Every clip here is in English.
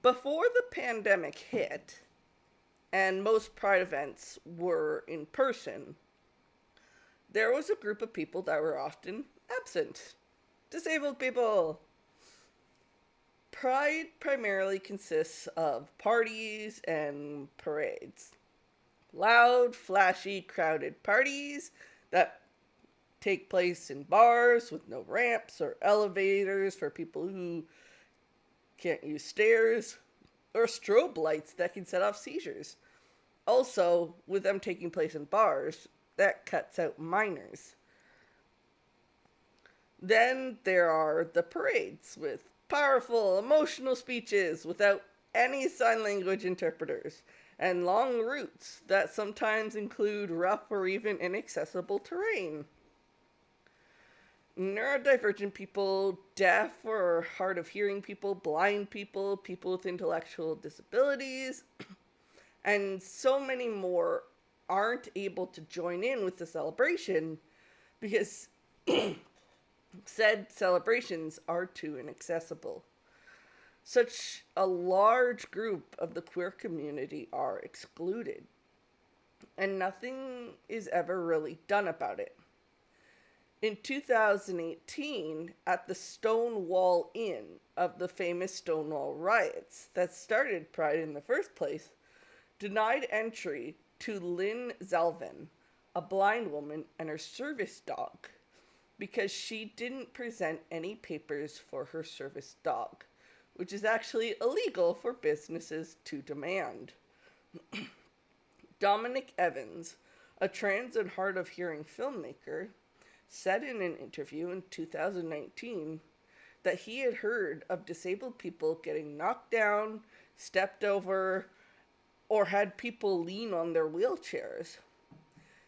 Before the pandemic hit, and most Pride events were in person, there was a group of people that were often absent. Disabled people. Pride primarily consists of parties and parades. Loud, flashy, crowded parties that take place in bars with no ramps or elevators for people who can't use stairs, or strobe lights that can set off seizures. Also, with them taking place in bars, that cuts out minors. Then there are the parades with powerful, emotional speeches without any sign language interpreters, and long routes that sometimes include rough or even inaccessible terrain. Neurodivergent people, deaf or hard of hearing people, blind people, people with intellectual disabilities, and so many more aren't able to join in with the celebration because said celebrations are too inaccessible. Such a large group of the queer community are excluded, and nothing is ever really done about it. In 2018, at the Stonewall Inn of the famous Stonewall riots that started Pride in the first place, denied entry to Lynn Zelvin, a blind woman, and her service dog because she didn't present any papers for her service dog, which is actually illegal for businesses to demand. Dominic Evans, a trans and hard of hearing filmmaker, said in an interview in 2019 that he had heard of disabled people getting knocked down, stepped over, or had people lean on their wheelchairs.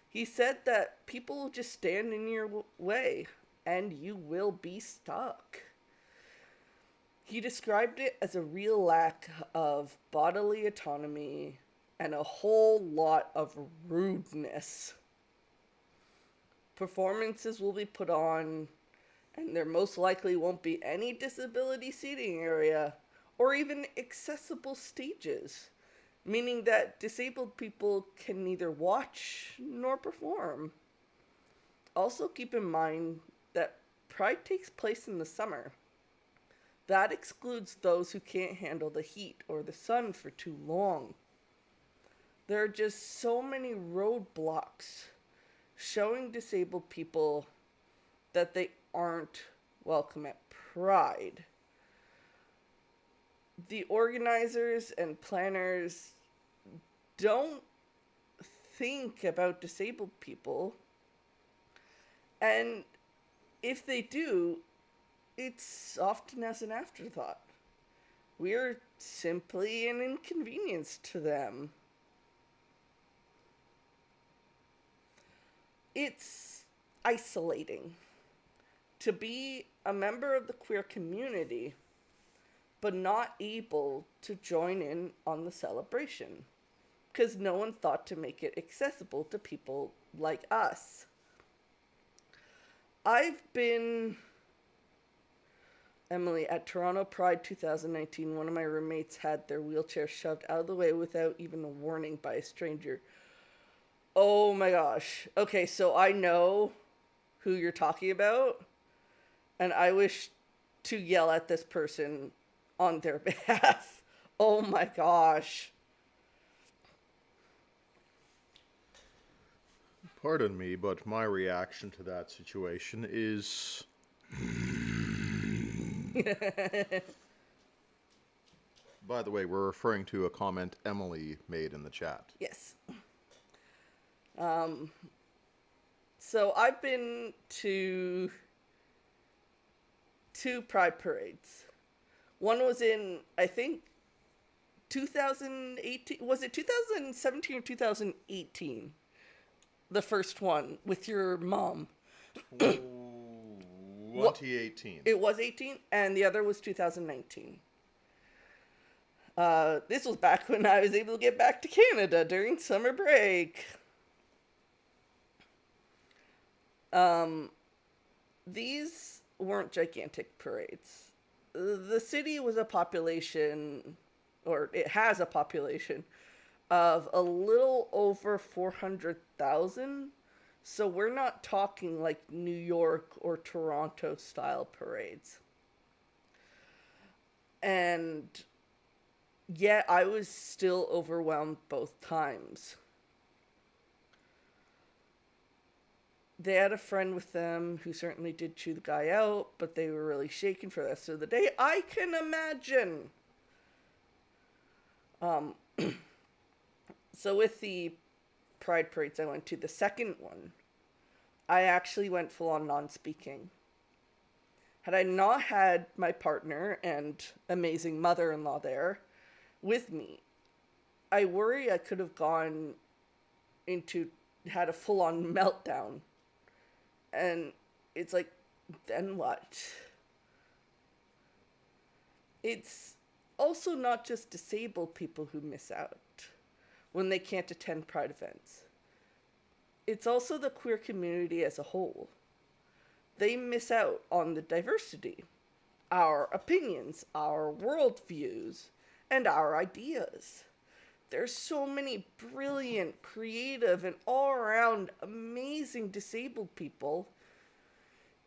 He said that people will just stand in your way and you will be stuck. He described it as a real lack of bodily autonomy and a whole lot of rudeness. Performances will be put on, and there most likely won't be any disability seating area or even accessible stages, meaning that disabled people can neither watch nor perform. Also, keep in mind that Pride takes place in the summer. That excludes those who can't handle the heat or the sun for too long. There are just so many roadblocks showing disabled people that they aren't welcome at Pride. The organizers and planners don't think about disabled people, and if they do, it's often as an afterthought. We're simply an inconvenience to them. It's isolating to be a member of the queer community but not able to join in on the celebration because no one thought to make it accessible to people like us. I've been, Emily, at Toronto Pride 2019, one of my roommates had their wheelchair shoved out of the way without even a warning by a stranger. Oh my gosh. Okay, so I know who you're talking about, and I wish to yell at this person on their behalf. Oh my gosh. Pardon me, but my reaction to that situation is... By the way, we're referring to a comment Emily made in the chat. Yes. So I've been to two Pride parades. One was in, I think, 2018. Was it 2017 or 2018? The first one with your mom. 2018. It was 18, and the other was 2019. This was back when I was able to get back to Canada during summer break. These weren't gigantic parades. The city was a population or it has a population of a little over 400,000. So we're not talking like New York or Toronto style parades. And yet I was still overwhelmed both times. They had a friend with them who certainly did chew the guy out, but they were really shaken for the rest of the day. I can imagine. Um, so with the Pride parades I went to, the second one, I actually went full on non-speaking. Had I not had my partner and amazing mother-in-law there with me, I worry I could have gone into, had a full on meltdown. And it's like, then what? It's also not just disabled people who miss out when they can't attend Pride events. It's also the queer community as a whole. They miss out on the diversity, our opinions, our worldviews, and our ideas. There's so many brilliant, creative, and all around amazing disabled people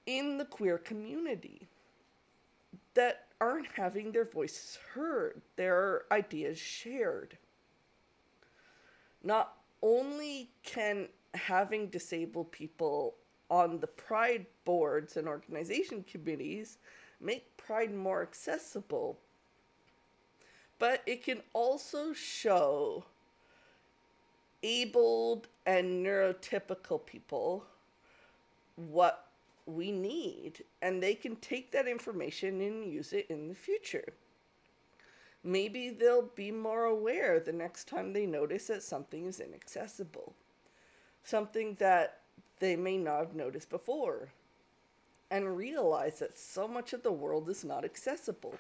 in the queer community that aren't having their voices heard, their ideas shared. Not only can having disabled people on the Pride boards and organization committees make Pride more accessible, but it can also show abled and neurotypical people what we need, and they can take that information and use it in the future. Maybe they'll be more aware the next time they notice that something is inaccessible, something that they may not have noticed before, and realize that so much of the world is not accessible,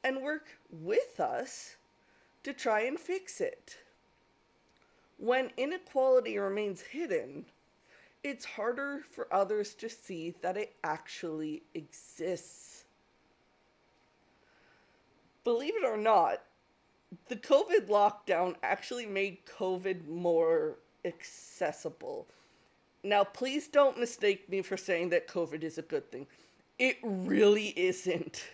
and work with us to try and fix it. When inequality remains hidden, it's harder for others to see that it actually exists. Believe it or not, the COVID lockdown actually made COVID more accessible. Now, please don't mistake me for saying that COVID is a good thing. It really isn't.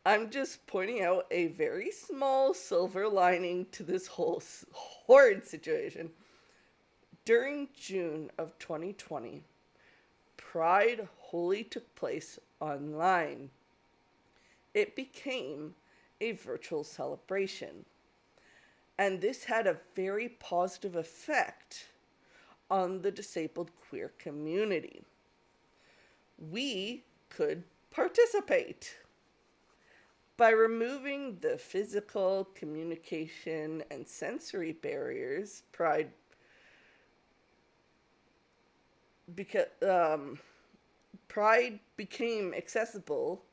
I'm just pointing out a very small silver lining to this whole horrid situation. During June of 2020, Pride wholly took place online. It became a virtual celebration. And this had a very positive effect on the disabled queer community. We could participate. By removing the physical, communication, and sensory barriers, Pride became accessible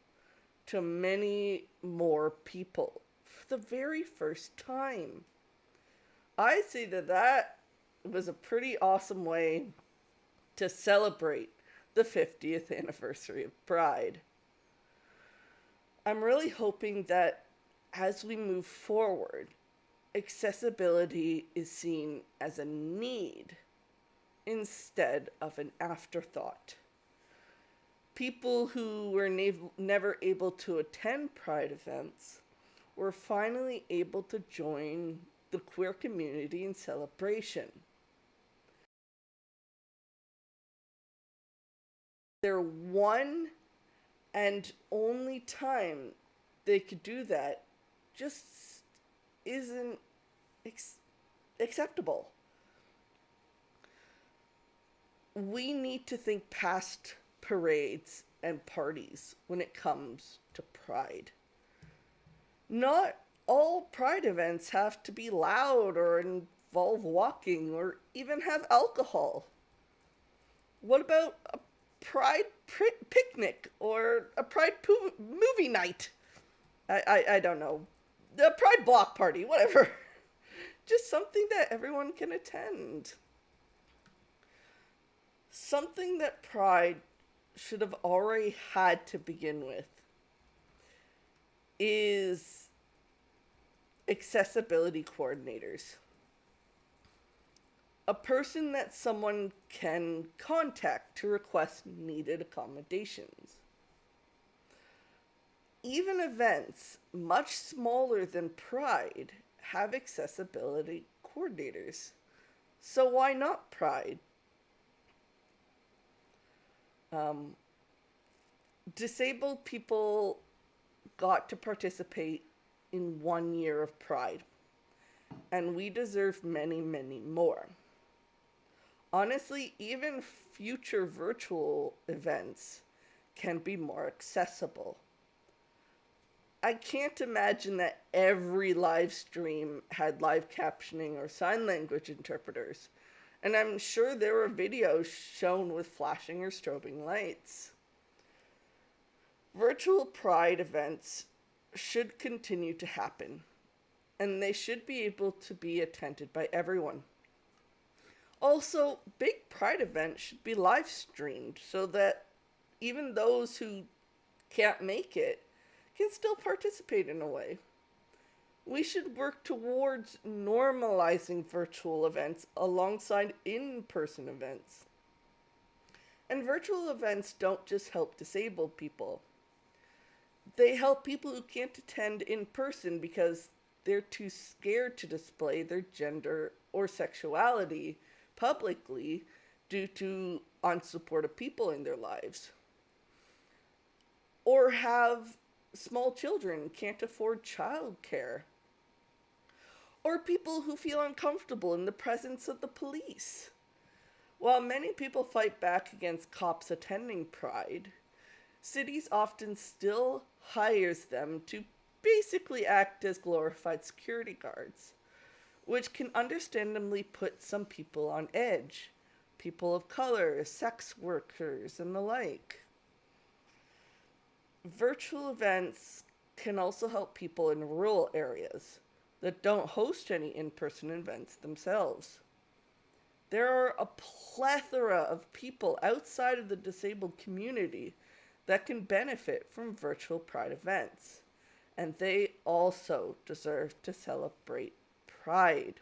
to many more people for the very first time. I see that was a pretty awesome way to celebrate the 50th anniversary of Pride. I'm really hoping that as we move forward, accessibility is seen as a need instead of an afterthought. People who were never able to attend Pride events were finally able to join the queer community in celebration. Their one and only time they could do that just isn't acceptable. We need to think past parades and parties when it comes to Pride. Not all Pride events have to be loud or involve walking or even have alcohol. What about a Pride picnic or a Pride movie night? I don't know. A Pride block party, whatever. Just something that everyone can attend. Something that Pride should have already had to begin with is Accessibility coordinators. A person that someone can contact to request needed accommodations. Even events much smaller than Pride have accessibility coordinators. So why not Pride? Um, Disabled people got to participate in 1 year of Pride, and we deserve many, many more. Honestly, even future virtual events can be more accessible. I can't imagine that every live stream had live captioning or sign language interpreters, and I'm sure there were videos shown with flashing or strobing lights. Virtual Pride events should continue to happen, and they should be able to be attended by everyone. Also, big Pride events should be live streamed so that even those who can't make it can still participate in a way. We should work towards normalizing virtual events alongside in person events. And virtual events don't just help disabled people, they help people who can't attend in person because they're too scared to display their gender or sexuality publicly due to unsupportive people in their lives. Or have small children can't afford childcare. Or people who feel uncomfortable in the presence of the police. While many people fight back against cops attending Pride, cities often still hires them to basically act as glorified security guards, which can understandably put some people on edge. People of color, sex workers, and the like. Virtual events can also help people in rural areas that don't host any in person events themselves. There are a plethora of people outside of the disabled community that can benefit from virtual Pride events, and they also deserve to celebrate Pride.